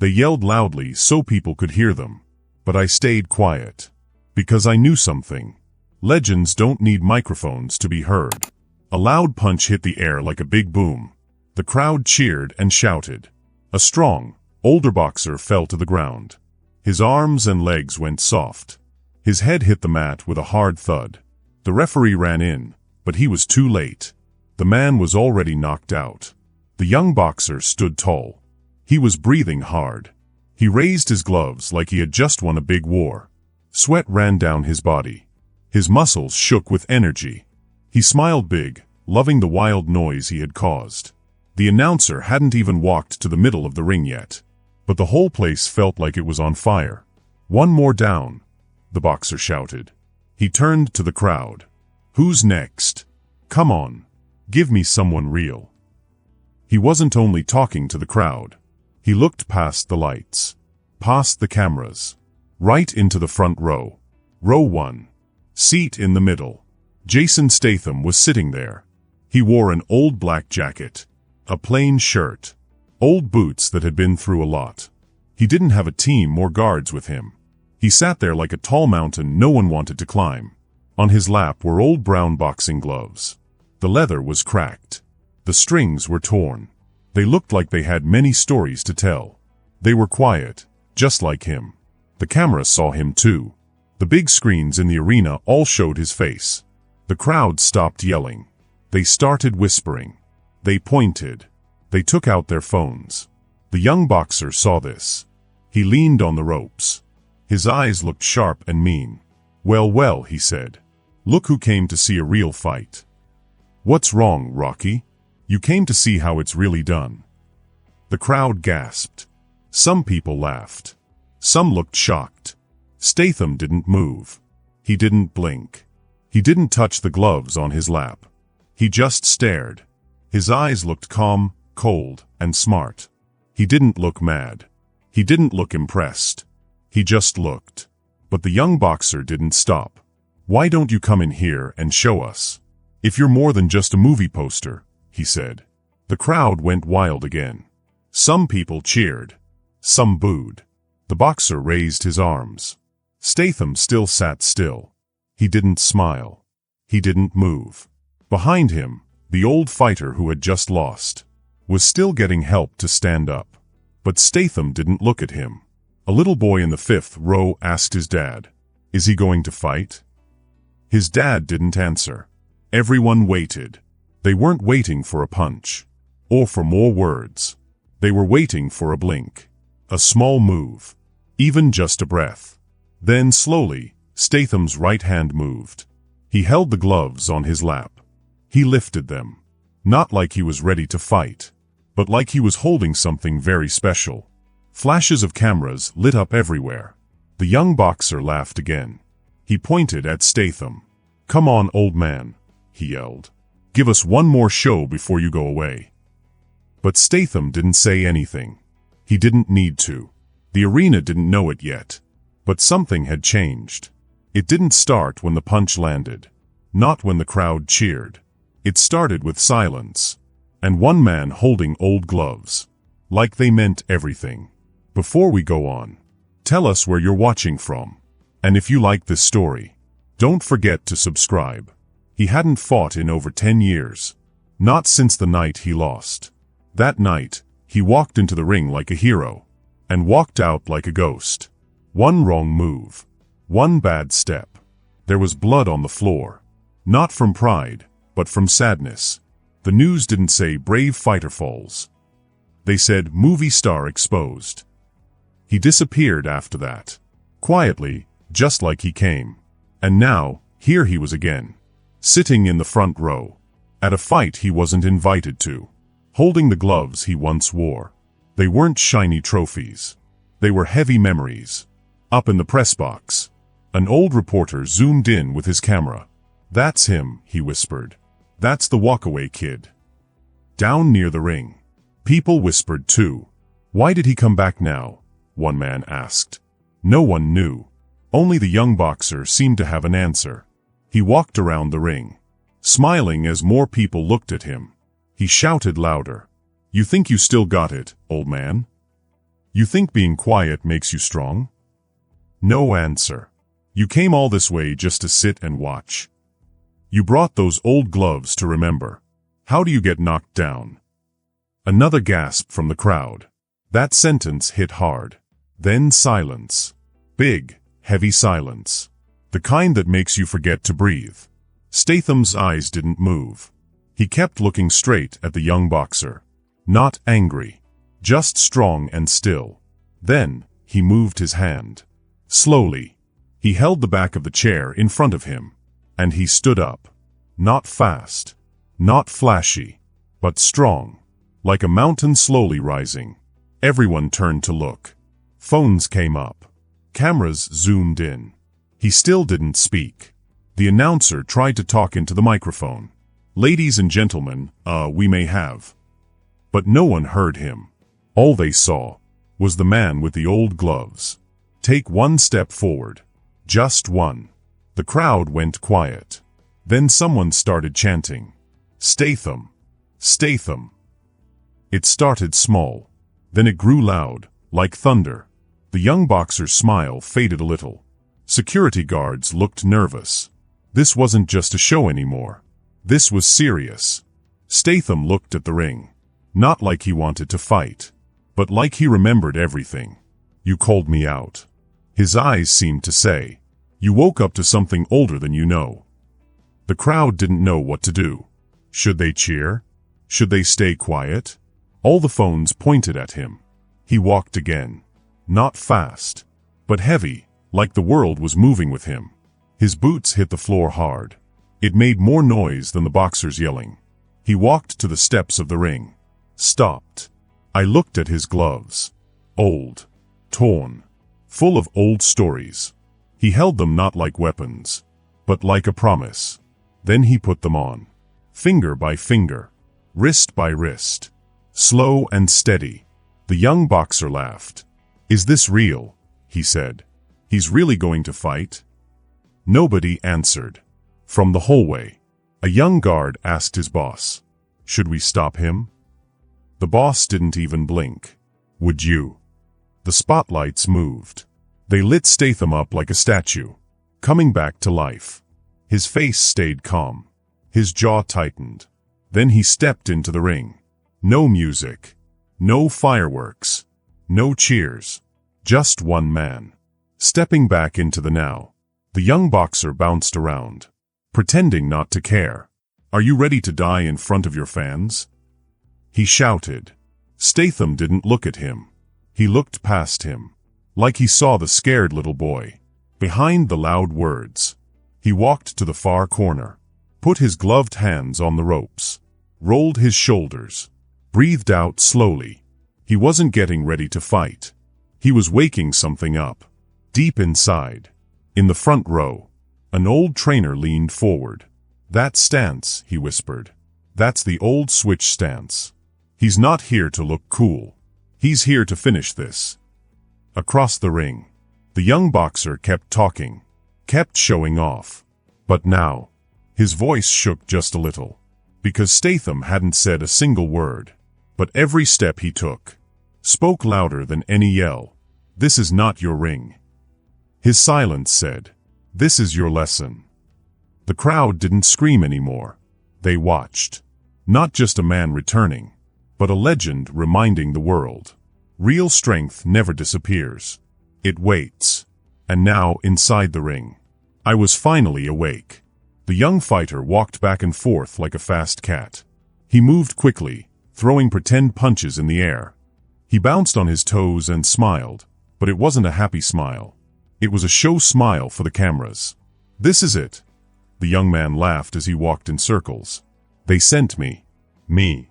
They yelled loudly so people could hear them. But I stayed quiet. Because I knew something. Legends don't need microphones to be heard. A loud punch hit the air like a big boom. The crowd cheered and shouted. A strong, older boxer fell to the ground. His arms and legs went soft. His head hit the mat with a hard thud. The referee ran in, but he was too late. The man was already knocked out. The young boxer stood tall. He was breathing hard. He raised his gloves like he had just won a big war. Sweat ran down his body. His muscles shook with energy. He smiled big, loving the wild noise he had caused. The announcer hadn't even walked to the middle of the ring yet. But the whole place felt like it was on fire. One more down, the boxer shouted. He turned to the crowd. Who's next? Come on. Give me someone real. He wasn't only talking to the crowd. He looked past the lights. Past the cameras. Right into the front row. Row 1. Seat in the middle. Jason Statham was sitting there. He wore an old black jacket. A plain shirt. Old boots that had been through a lot. He didn't have a team or guards with him. He sat there like a tall mountain no one wanted to climb. On his lap were old brown boxing gloves. The leather was cracked. The strings were torn. They looked like they had many stories to tell. They were quiet, just like him. The camera saw him too. The big screens in the arena all showed his face. The crowd stopped yelling. They started whispering. They pointed. They took out their phones. The young boxer saw this. He leaned on the ropes. His eyes looked sharp and mean. Well, well, he said. Look who came to see a real fight. What's wrong, Rocky? You came to see how it's really done. The crowd gasped. Some people laughed. Some looked shocked. Statham didn't move. He didn't blink. He didn't touch the gloves on his lap. He just stared. His eyes looked calm, cold, and smart. He didn't look mad. He didn't look impressed. He just looked. But the young boxer didn't stop. Why don't you come in here and show us? If you're more than just a movie poster, he said. The crowd went wild again. Some people cheered. Some booed. The boxer raised his arms. Statham still sat still. He didn't smile. He didn't move. Behind him, the old fighter who had just lost was still getting help to stand up. But Statham didn't look at him. A little boy in the 5th row asked his dad, "Is he going to fight?" His dad didn't answer. Everyone waited. They weren't waiting for a punch. Or for more words. They were waiting for a blink. A small move. Even just a breath. Then slowly, Statham's right hand moved. He held the gloves on his lap. He lifted them. Not like he was ready to fight. But like he was holding something very special. Flashes of cameras lit up everywhere. The young boxer laughed again. He pointed at Statham. "Come on, old man," he yelled. "Give us one more show before you go away." But Statham didn't say anything. He didn't need to. The arena didn't know it yet. But something had changed. It didn't start when the punch landed. Not when the crowd cheered. It started with silence. And one man holding old gloves. Like they meant everything. Before we go on, tell us where you're watching from. And if you like this story, don't forget to subscribe. He hadn't fought in over 10 years. Not since the night he lost. That night, he walked into the ring like a hero. And walked out like a ghost. One wrong move. One bad step. There was blood on the floor. Not from pride, but from sadness. The news didn't say brave fighter falls. They said movie star exposed. He disappeared after that. Quietly, just like he came. And now, here he was again. Sitting in the front row. At a fight he wasn't invited to. Holding the gloves he once wore. They weren't shiny trophies. They were heavy memories. Up in the press box. An old reporter zoomed in with his camera. "That's him," he whispered. "That's the walkaway kid." Down near the ring. People whispered too. "Why did he come back now?" one man asked. No one knew. Only the young boxer seemed to have an answer. He walked around the ring. Smiling as more people looked at him. He shouted louder. "You think you still got it, old man?" You think being quiet makes you strong? No answer. You came all this way just to sit and watch. You brought those old gloves to remember. How do you get knocked down? Another gasp from the crowd. That sentence hit hard. Then silence. Big, heavy silence. The kind that makes you forget to breathe. Statham's eyes didn't move. He kept looking straight at the young boxer. Not angry. Just strong and still. Then, he moved his hand. Slowly. He held the back of the chair in front of him. And he stood up. Not fast. Not flashy. But strong. Like a mountain slowly rising. Everyone turned to look. Phones came up. Cameras zoomed in. He still didn't speak. The announcer tried to talk into the microphone. Ladies and gentlemen, we may have. But no one heard him. All they saw was the man with the old gloves. Take one step forward. Just one. The crowd went quiet. Then someone started chanting. Statham. Statham. It started small. Then it grew loud, like thunder. The young boxer's smile faded a little. Security guards looked nervous. This wasn't just a show anymore. This was serious. Statham looked at the ring. Not like he wanted to fight, but like he remembered everything. You called me out. His eyes seemed to say, you woke up to something older than you know. The crowd didn't know what to do. Should they cheer? Should they stay quiet? All the phones pointed at him. He walked again. Not fast, but heavy, like the world was moving with him. His boots hit the floor hard. It made more noise than the boxers yelling. He walked to the steps of the ring. Stopped. I looked at his gloves. Old. Torn. Full of old stories. He held them not like weapons, but like a promise. Then he put them on. Finger by finger. Wrist by wrist. Slow and steady. The young boxer laughed. Is this real? He said. He's really going to fight? Nobody answered. From the hallway, a young guard asked his boss, should we stop him? The boss didn't even blink. Would you? The spotlights moved. They lit Statham up like a statue, coming back to life. His face stayed calm. His jaw tightened. Then he stepped into the ring. No music. No fireworks. No cheers. Just one man. Stepping back into the now. The young boxer bounced around, pretending not to care. Are you ready to die in front of your fans? He shouted. Statham didn't look at him. He looked past him, like he saw the scared little boy. Behind the loud words, he walked to the far corner, put his gloved hands on the ropes, rolled his shoulders, breathed out slowly. He wasn't getting ready to fight. He was waking something up. Deep inside, in the front row, an old trainer leaned forward. That stance, he whispered. That's the old switch stance. He's not here to look cool. He's here to finish this. Across the ring, the young boxer kept talking, kept showing off. But now, his voice shook just a little, because Statham hadn't said a single word. But every step he took spoke louder than any yell. This is not your ring. His silence said, this is your lesson. The crowd didn't scream anymore. They watched. Not just a man returning, but a legend reminding the world. Real strength never disappears. It waits. And now, inside the ring, I was finally awake. The young fighter walked back and forth like a fast cat. He moved quickly, throwing pretend punches in the air. He bounced on his toes and smiled, but it wasn't a happy smile. It was a show smile for the cameras. This is it. The young man laughed as he walked in circles. They sent me. Me.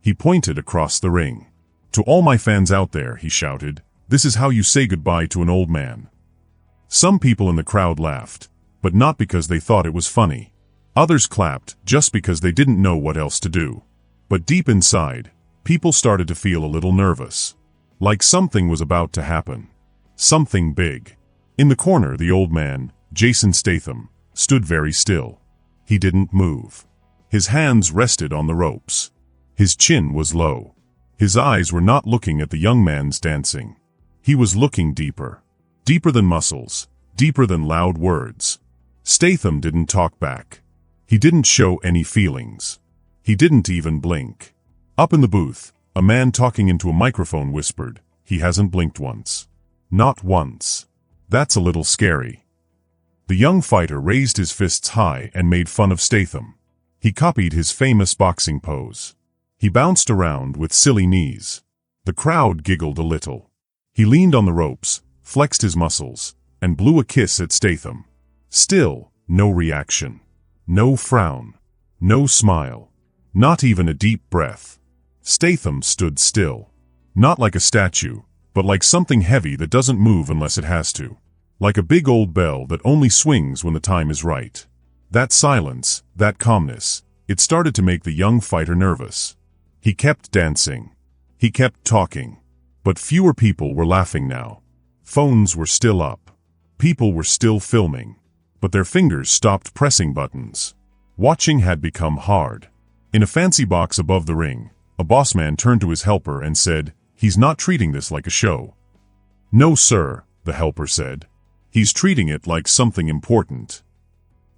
He pointed across the ring. To all my fans out there, he shouted, this is how you say goodbye to an old man. Some people in the crowd laughed, but not because they thought it was funny. Others clapped just because they didn't know what else to do. But deep inside, people started to feel a little nervous. Like something was about to happen. Something big. In the corner, the old man, Jason Statham, stood very still. He didn't move. His hands rested on the ropes. His chin was low. His eyes were not looking at the young man's dancing. He was looking deeper. Deeper than muscles, deeper than loud words. Statham didn't talk back. He didn't show any feelings. He didn't even blink. Up in the booth, a man talking into a microphone whispered, "He hasn't blinked once. Not once. That's a little scary." The young fighter raised his fists high and made fun of Statham. He copied his famous boxing pose. He bounced around with silly knees. The crowd giggled a little. He leaned on the ropes, flexed his muscles, and blew a kiss at Statham. Still, no reaction. No frown. No smile. Not even a deep breath. Statham stood still. Not like a statue, but like something heavy that doesn't move unless it has to. Like a big old bell that only swings when the time is right. That silence, that calmness, it started to make the young fighter nervous. He kept dancing. He kept talking. But fewer people were laughing now. Phones were still up. People were still filming. But their fingers stopped pressing buttons. Watching had become hard. In a fancy box above the ring, a boss man turned to his helper and said, "He's not treating this like a show." "No, sir," the helper said. "He's treating it like something important."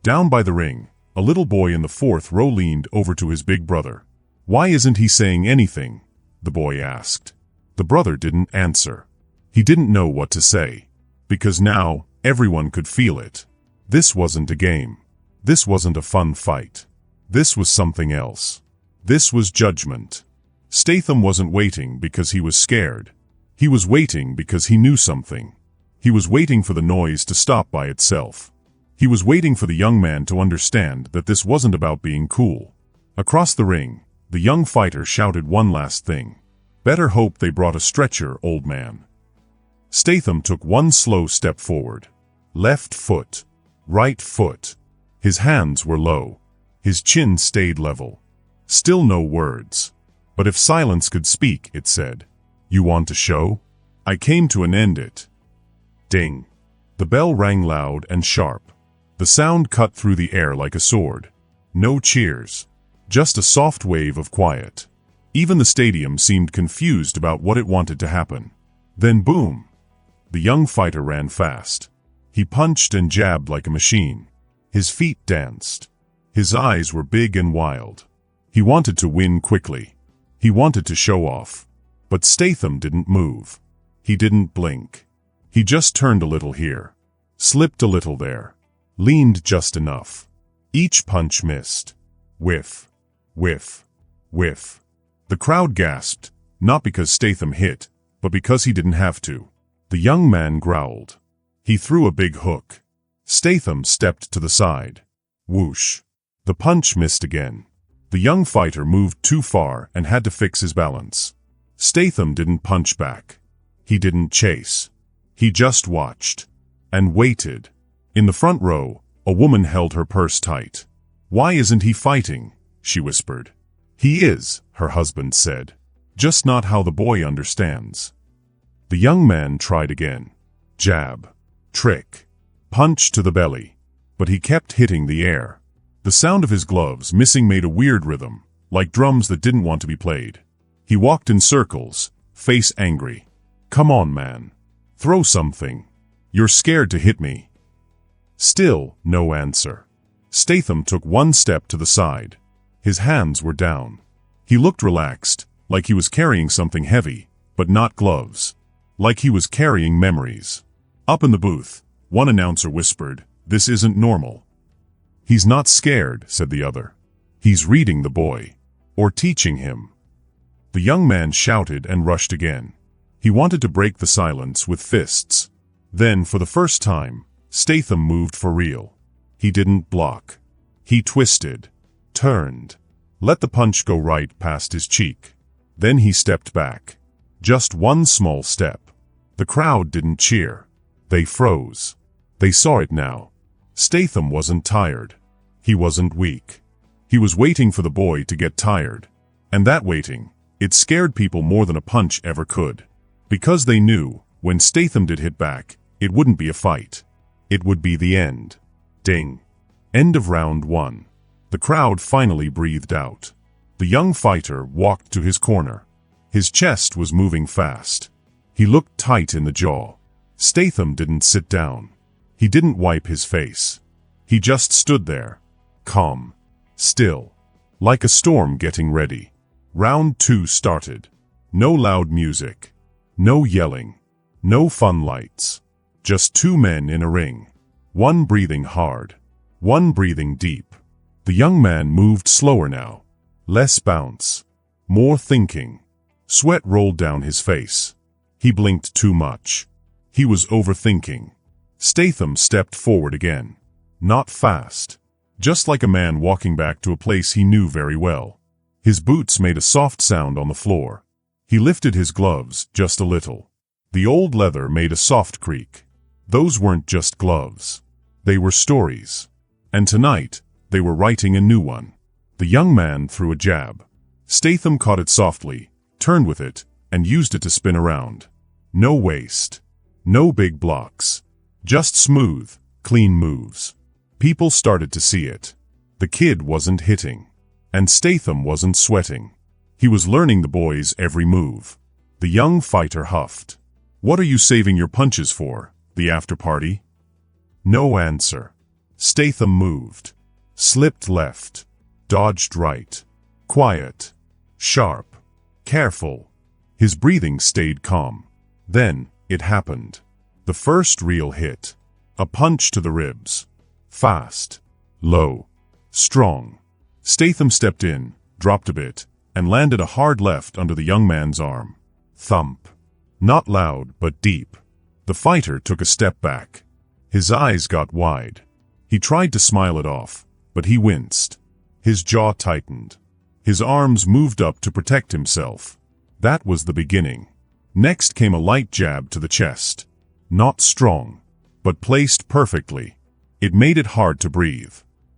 Down by the ring, a little boy in the fourth row leaned over to his big brother. "Why isn't he saying anything?" the boy asked. The brother didn't answer. He didn't know what to say. Because now, everyone could feel it. This wasn't a game. This wasn't a fun fight. This was something else. This was judgment. Statham wasn't waiting because he was scared. He was waiting because he knew something. He was waiting for the noise to stop by itself. He was waiting for the young man to understand that this wasn't about being cool. Across the ring, the young fighter shouted one last thing. "Better hope they brought a stretcher, old man." Statham took one slow step forward. Left foot. Right foot. His hands were low. His chin stayed level. Still no words. But if silence could speak, it said, "You want a show? I came to end it." Ding. The bell rang loud and sharp. The sound cut through the air like a sword. No cheers. Just a soft wave of quiet. Even the stadium seemed confused about what it wanted to happen. Then boom. The young fighter ran fast. He punched and jabbed like a machine. His feet danced. His eyes were big and wild. He wanted to win quickly. He wanted to show off. But Statham didn't move. He didn't blink. He just turned a little here. Slipped a little there. Leaned just enough. Each punch missed. Whiff. Whiff. Whiff. The crowd gasped, not because Statham hit, but because he didn't have to. The young man growled. He threw a big hook. Statham stepped to the side. Whoosh. The punch missed again. The young fighter moved too far and had to fix his balance. Statham didn't punch back. He didn't chase. He just watched. And waited. In the front row, a woman held her purse tight. "Why isn't he fighting?" she whispered. "He is," her husband said. "Just not how the boy understands." The young man tried again. Jab. Trick. Punch to the belly. But he kept hitting the air. The sound of his gloves missing made a weird rhythm, like drums that didn't want to be played. He walked in circles, face angry. "Come on, man. Throw something. You're scared to hit me." Still, no answer. Statham took one step to the side. His hands were down. He looked relaxed, like he was carrying something heavy, but not gloves. Like he was carrying memories. Up in the booth, one announcer whispered, "This isn't normal." "He's not scared," said the other. "He's reading the boy. Or teaching him." The young man shouted and rushed again. He wanted to break the silence with fists. Then, for the first time, Statham moved for real. He didn't block. He twisted. Turned. Let the punch go right past his cheek. Then he stepped back. Just one small step. The crowd didn't cheer. They froze. They saw it now. Statham wasn't tired. He wasn't weak. He was waiting for the boy to get tired. And that waiting, it scared people more than a punch ever could. Because they knew, when Statham did hit back, it wouldn't be a fight. It would be the end. Ding. End of round 1. The crowd finally breathed out. The young fighter walked to his corner. His chest was moving fast. He looked tight in the jaw. Statham didn't sit down. He didn't wipe his face. He just stood there, calm, still, like a storm getting ready. Round 2 started. No loud music. No yelling. No fun lights. Just 2 men in a ring. One breathing hard. One breathing deep. The young man moved slower now. Less bounce. More thinking. Sweat rolled down his face. He blinked too much. He was overthinking. Statham stepped forward again. Not fast. Just like a man walking back to a place he knew very well. His boots made a soft sound on the floor. He lifted his gloves just a little. The old leather made a soft creak. Those weren't just gloves. They were stories. And tonight, they were writing a new one. The young man threw a jab. Statham caught it softly, turned with it, and used it to spin around. No waste. No big blocks. Just smooth, clean moves. People started to see it. The kid wasn't hitting. And Statham wasn't sweating. He was learning the boy's every move. The young fighter huffed. "What are you saving your punches for? The after party?" No answer. Statham moved. Slipped left. Dodged right. Quiet. Sharp. Careful. His breathing stayed calm. Then, it happened. The first real hit. A punch to the ribs. Fast. Low. Strong. Statham stepped in, dropped a bit, and landed a hard left under the young man's arm. Thump. Not loud, but deep. The fighter took a step back. His eyes got wide. He tried to smile it off, but he winced. His jaw tightened. His arms moved up to protect himself. That was the beginning. Next came a light jab to the chest. Not strong, but placed perfectly. It made it hard to breathe.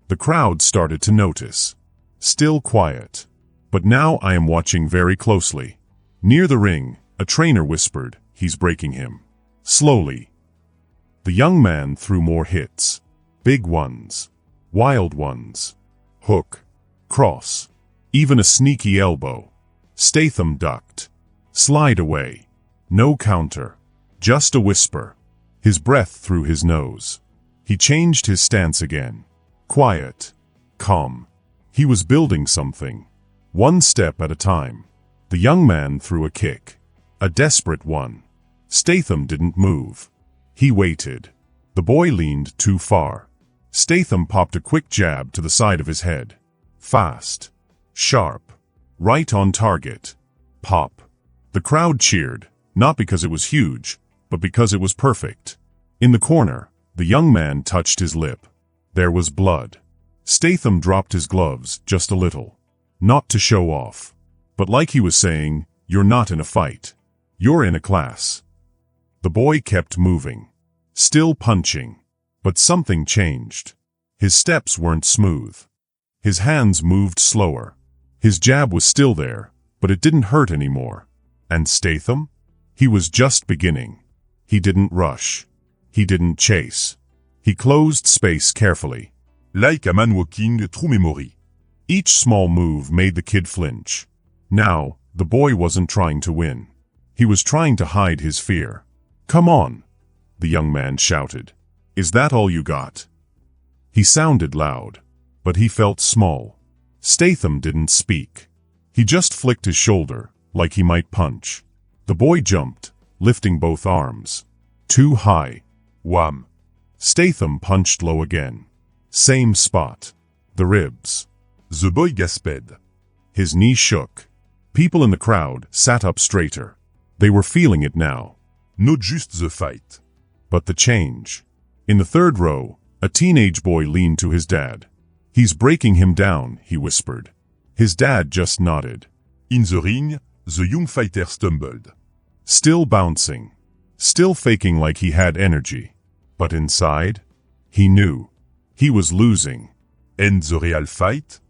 The crowd started to notice. Still quiet. But now I am watching very closely. Near the ring, a trainer whispered, "He's breaking him." Slowly. The young man threw more hits. Big ones. Wild ones. Hook. Cross. Even a sneaky elbow. Statham ducked. Slide away. No counter. Just a whisper. His breath through his nose. He changed his stance again. Quiet. Calm. He was building something. One step at a time. The young man threw a kick. A desperate one. Statham didn't move. He waited. The boy leaned too far. Statham popped a quick jab to the side of his head. Fast. Sharp. Right on target. Pop. The crowd cheered, not because it was huge, but because it was perfect. In the corner, the young man touched his lip. There was blood. Statham dropped his gloves just a little. Not to show off. But like he was saying, "You're not in a fight. You're in a class." The boy kept moving. Still punching. But something changed. His steps weren't smooth. His hands moved slower. His jab was still there, but it didn't hurt anymore. And Statham? He was just beginning. He didn't rush. He didn't chase. He closed space carefully. Like a man walking through memory. Each small move made the kid flinch. Now, the boy wasn't trying to win. He was trying to hide his fear. "Come on," the young man shouted. "Is that all you got?" He sounded loud, but he felt small. Statham didn't speak. He just flicked his shoulder, like he might punch. The boy jumped, lifting both arms. Too high. Wham! Statham punched low again. Same spot. The ribs. The boy gasped. His knee shook. People in the crowd sat up straighter. They were feeling it now. Not just the fight. But the change. In the third row, a teenage boy leaned to his dad. "He's breaking him down," he whispered. His dad just nodded. In the ring, the young fighter stumbled. Still bouncing. Still faking like he had energy. But inside, he knew. He was losing. And the real fight?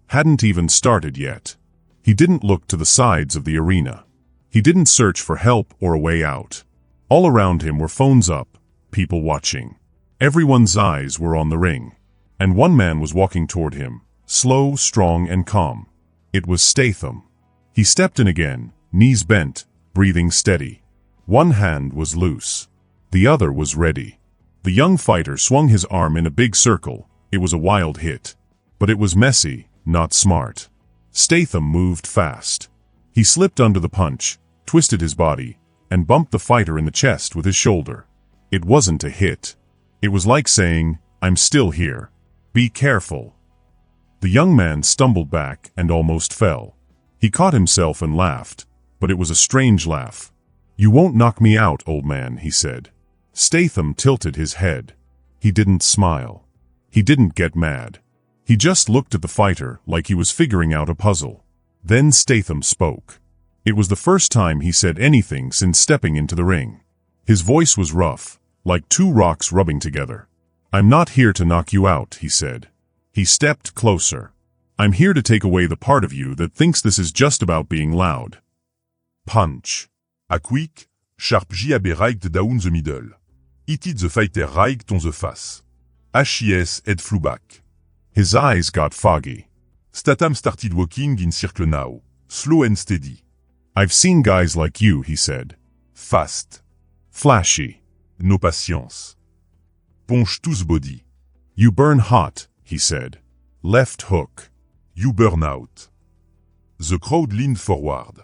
Hadn't even started yet. He didn't look to the sides of the arena. He didn't search for help or a way out. All around him were phones up, people watching. Everyone's eyes were on the ring. And one man was walking toward him, slow, strong, and calm. It was Statham. He stepped in again, knees bent, breathing steady. One hand was loose. The other was ready. The young fighter swung his arm in a big circle. It was a wild hit. But it was messy, not smart. Statham moved fast. He slipped under the punch, twisted his body, and bumped the fighter in the chest with his shoulder. It wasn't a hit. It was like saying, "I'm still here. Be careful." The young man stumbled back and almost fell. He caught himself and laughed, but it was a strange laugh. "You won't knock me out, old man," he said. Statham tilted his head. He didn't smile. He didn't get mad. He just looked at the fighter like he was figuring out a puzzle. Then Statham spoke. It was the first time he said anything since stepping into the ring. His voice was rough, like two rocks rubbing together. "I'm not here to knock you out," he said. He stepped closer. "I'm here to take away the part of you that thinks this is just about being loud." Punch. A quick, sharp jab reicht down the middle. It hit the fighter right on the face. His head flew back. His eyes got foggy. Statham started walking in circle now, slow and steady. "I've seen guys like you," he said. Fast. Flashy. No patience. Punch to the body. "You burn hot," he said. Left hook. You burn out. The crowd leaned forward.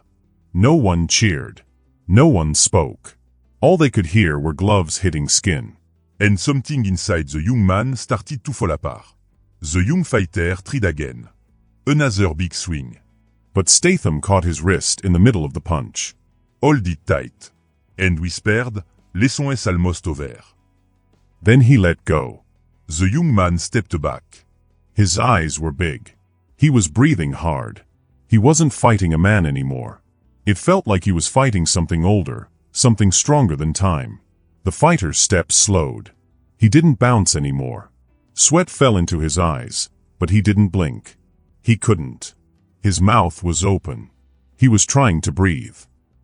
No one cheered. No one spoke. All they could hear were gloves hitting skin. And something inside the young man started to fall apart. The young fighter tried again. Another big swing. But Statham caught his wrist in the middle of the punch. Hold it tight. And whispered, "Laissons-es almost over." Then he let go. The young man stepped back. His eyes were big. He was breathing hard. He wasn't fighting a man anymore. It felt like he was fighting something older, something stronger than time. The fighter's steps slowed. He didn't bounce anymore. Sweat fell into his eyes, but he didn't blink. He couldn't. His mouth was open. He was trying to breathe.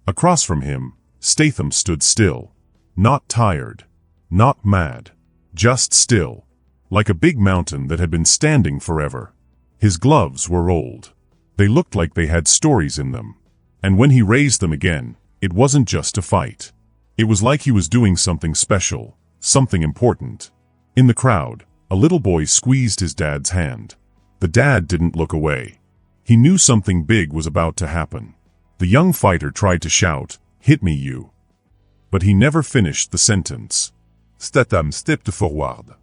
Across from him, Statham stood still. Not tired. Not mad. Just still. Like a big mountain that had been standing forever. His gloves were old. They looked like they had stories in them. And when he raised them again, it wasn't just to fight. It was like he was doing something special, something important. In the crowd, a little boy squeezed his dad's hand. The dad didn't look away. He knew something big was about to happen. The young fighter tried to shout, "Hit me, you." But he never finished the sentence. Statham stepped forward.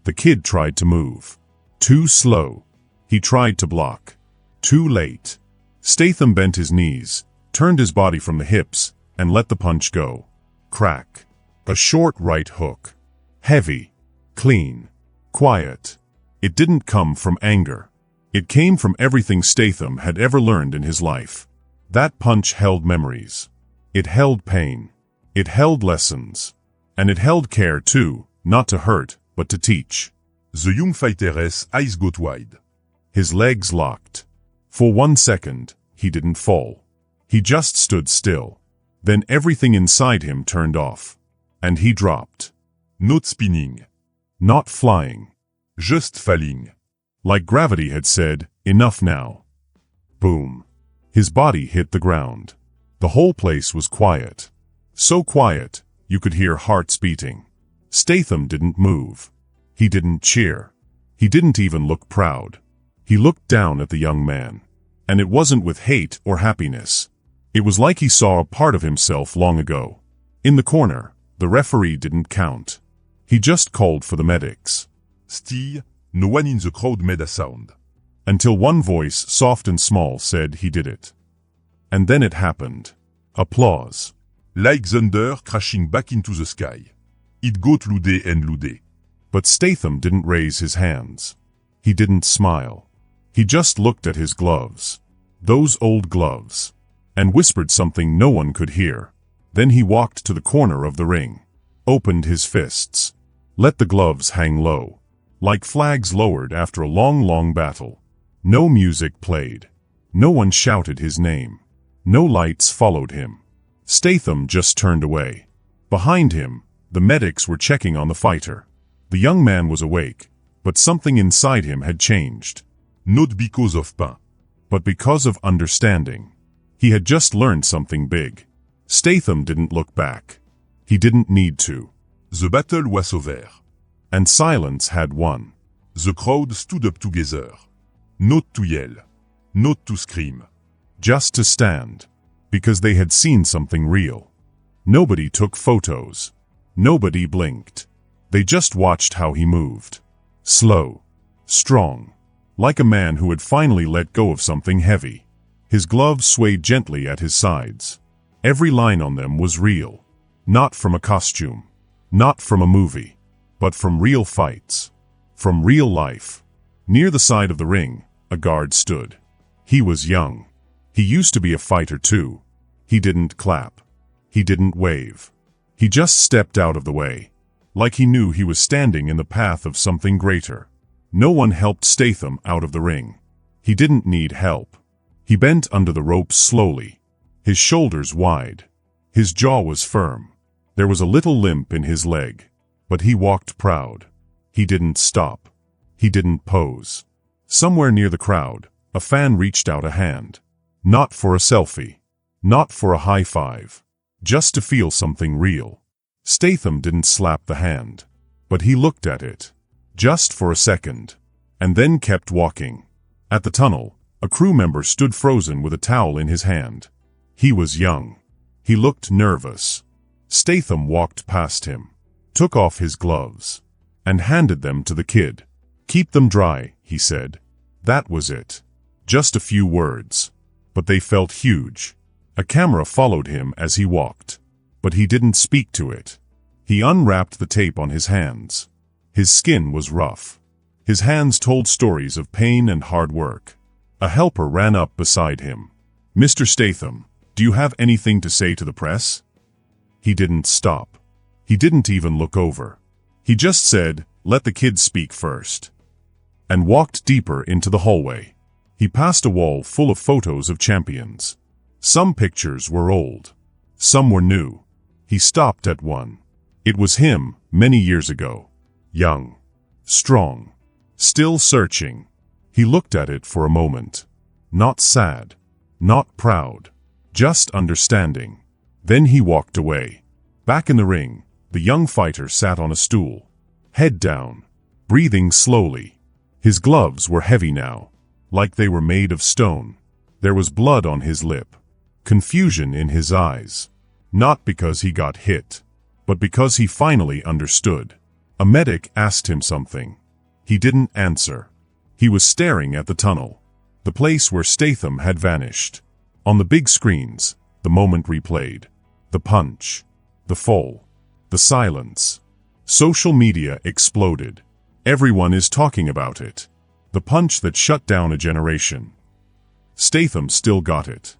The kid tried to move. Too slow. He tried to block. Too late. Statham bent his knees, turned his body from the hips, and let the punch go. Crack. A short right hook. Heavy. Clean. Quiet. It didn't come from anger. It came from everything Statham had ever learned in his life. That punch held memories. It held pain. It held lessons. And it held care too, not to hurt, but to teach. The young fighter's eyes got wide. His legs locked. For 1 second, he didn't fall. He just stood still. Then everything inside him turned off. And he dropped. Not spinning. Not flying. Just falling. Like gravity had said, "Enough now." Boom. His body hit the ground. The whole place was quiet. So quiet, you could hear hearts beating. Statham didn't move. He didn't cheer. He didn't even look proud. He looked down at the young man. And it wasn't with hate or happiness. It was like he saw a part of himself long ago. In the corner, the referee didn't count. He just called for the medics. Still, no one in the crowd made a sound. Until one voice, soft and small, said he did it. And then it happened. Applause. Like thunder crashing back into the sky. It got louder and louder. But Statham didn't raise his hands. He didn't smile. He just looked at his gloves. Those old gloves. And whispered something no one could hear. Then he walked to the corner of the ring. Opened his fists. Let the gloves hang low. Like flags lowered after a long battle. No music played. No one shouted his name. No lights followed him. Statham just turned away. Behind him, the medics were checking on the fighter. The young man was awake, but something inside him had changed. Not because of pain. But because of understanding. He had just learned something big. Statham didn't look back. He didn't need to. The battle was over. And silence had won. The crowd stood up together. Not to yell. Not to scream. Just to stand. Because they had seen something real. Nobody took photos. Nobody blinked. They just watched how he moved. Slow. Strong. Like a man who had finally let go of something heavy. His gloves swayed gently at his sides. Every line on them was real. Not from a costume. Not from a movie. But from real fights. From real life. Near the side of the ring, a guard stood. He was young. He used to be a fighter too. He didn't clap. He didn't wave. He just stepped out of the way. Like he knew he was standing in the path of something greater. No one helped Statham out of the ring. He didn't need help. He bent under the ropes slowly. His shoulders wide. His jaw was firm. There was a little limp in his leg. But he walked proud. He didn't stop. He didn't pose. Somewhere near the crowd, a fan reached out a hand. Not for a selfie. Not for a high five. Just to feel something real. Statham didn't slap the hand. But he looked at it. Just for a second. And then kept walking. At the tunnel, a crew member stood frozen with a towel in his hand. He was young. He looked nervous. Statham walked past him. Took off his gloves. And handed them to the kid. "Keep them dry," he said. That was it. Just a few words. But they felt huge. A camera followed him as he walked. But he didn't speak to it. He unwrapped the tape on his hands. His skin was rough. His hands told stories of pain and hard work. A helper ran up beside him. "Mr. Statham, do you have anything to say to the press?" He didn't stop. He didn't even look over. He just said, "Let the kid speak first." And walked deeper into the hallway. He passed a wall full of photos of champions. Some pictures were old. Some were new. He stopped at one. It was him, many years ago. Young. Strong. Still searching. He looked at it for a moment. Not sad. Not proud. Just understanding. Then he walked away. Back in the ring, the young fighter sat on a stool. Head down. Breathing slowly. His gloves were heavy now. Like they were made of stone. There was blood on his lip. Confusion in his eyes. Not because he got hit. But because he finally understood. A medic asked him something. He didn't answer. He was staring at the tunnel. The place where Statham had vanished. On the big screens, the moment replayed. The punch. The fall. The silence. Social media exploded. Everyone is talking about it. The punch that shut down a generation. Statham still got it.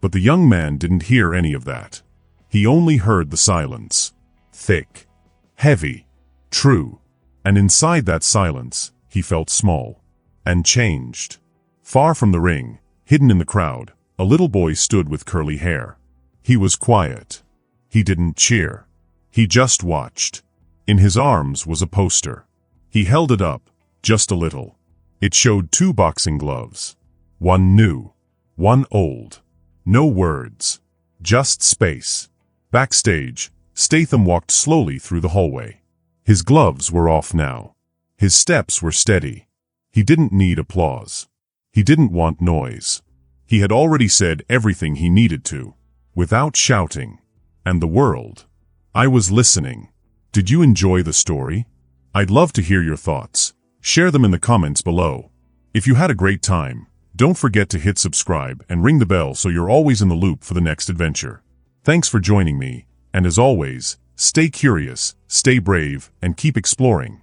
But the young man didn't hear any of that. He only heard the silence. Thick. Heavy. True. And inside that silence, he felt small. And changed. Far from the ring, hidden in the crowd, a little boy stood with curly hair. He was quiet. He didn't cheer. He just watched. In his arms was a poster. He held it up, just a little. It showed 2 boxing gloves. One new. One old. No words. Just space. Backstage, Statham walked slowly through the hallway. His gloves were off now. His steps were steady. He didn't need applause. He didn't want noise. He had already said everything he needed to, without shouting. And the world. I was listening. Did you enjoy the story? I'd love to hear your thoughts. Share them in the comments below. If you had a great time, don't forget to hit subscribe and ring the bell so you're always in the loop for the next adventure. Thanks for joining me, and as always, stay curious, stay brave, and keep exploring.